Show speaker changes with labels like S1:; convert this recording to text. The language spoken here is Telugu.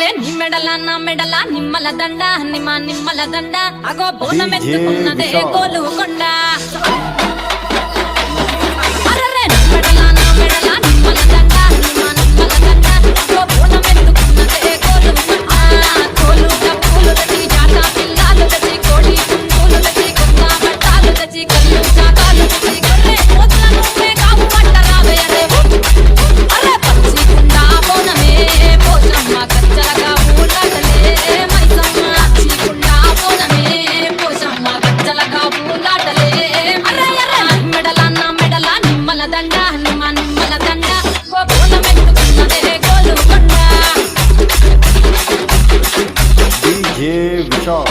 S1: అరే నీ మెడల నా మెడల నిమ్మల దండ నిమ్మల దండ అగో బోనమెత్తుకున్నదే గోలుకొండ అరే నీ మెడల నా మెడల నిమ్మల దండ నిమ్మల దండ అగో బోనమెత్తుకున్నదే గోలుకొండ కోలుగా పూలు తెచ్చి జాత పిల్లాలు తెచ్చి కోడి కుంకులు తెచ్చి కొత్త బట్టాలు తెచ్చి కళ్ళు చాకాలు తెచ్చి కొర్రె కోట్ల నువ్వే కావు పట్టరావే అరే పచ్చికుండ బోనమే పోచమ్మ కచ్చలగా ఊలాటలే మైసమ్మ పచ్చికుండ బోనమే పోచమ్మ కచ్చలగా ఊలాటలే అరే మెడల నా మెడల నిమ్మల దండ నిమ్మల దండ బోనమెత్తుకున్నదే గోలుకొండ
S2: DJ Vishal